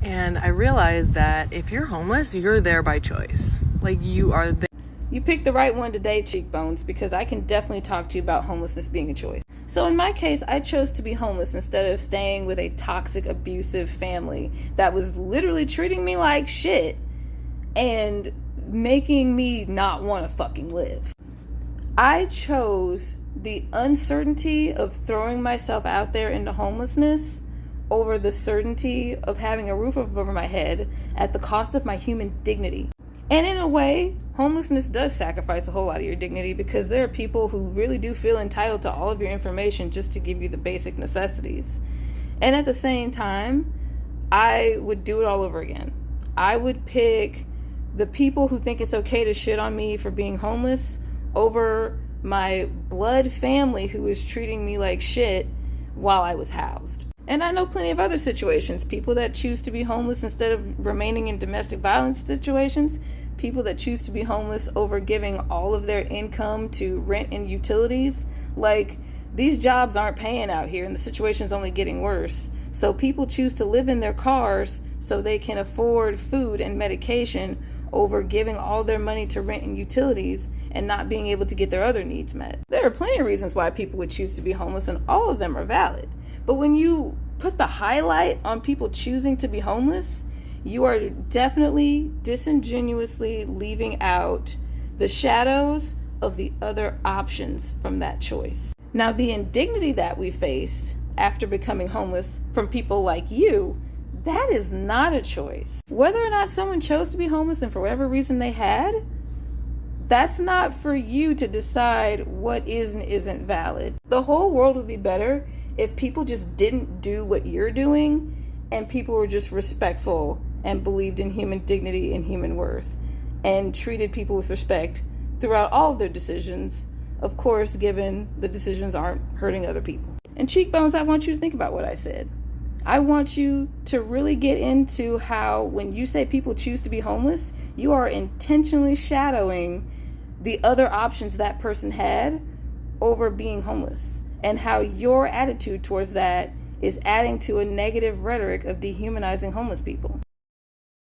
And I realized that if you're homeless, you're there by choice. Like, you are there. You picked the right one today, Cheekbones, because I can definitely talk to you about homelessness being a choice. So in my case, I chose to be homeless instead of staying with a toxic, abusive family that was literally treating me like shit and making me not want to fucking live. I chose the uncertainty of throwing myself out there into homelessness over the certainty of having a roof over my head at the cost of my human dignity. And in a way, homelessness does sacrifice a whole lot of your dignity, because there are people who really do feel entitled to all of your information just to give you the basic necessities. And at the same time, I would do it all over again. I would pick the people who think it's okay to shit on me for being homeless over my blood family who is treating me like shit while I was housed. And I know plenty of other situations, people that choose to be homeless instead of remaining in domestic violence situations, people that choose to be homeless over giving all of their income to rent and utilities. Like, these jobs aren't paying out here and the situation's only getting worse. So people choose to live in their cars so they can afford food and medication over giving all their money to rent and utilities and not being able to get their other needs met. There are plenty of reasons why people would choose to be homeless, and all of them are valid. But when you put the highlight on people choosing to be homeless, you are definitely disingenuously leaving out the shadows of the other options from that choice. Now, the indignity that we face after becoming homeless from people like you, that is not a choice. Whether or not someone chose to be homeless and for whatever reason they had, that's not for you to decide what is and isn't valid. The whole world would be better if people just didn't do what you're doing and people were just respectful and believed in human dignity and human worth and treated people with respect throughout all of their decisions, of course, given the decisions aren't hurting other people. And Cheekbones, I want you to think about what I said. I want you to really get into how when you say people choose to be homeless, you are intentionally shadowing the other options that person had over being homeless, and how your attitude towards that is adding to a negative rhetoric of dehumanizing homeless people.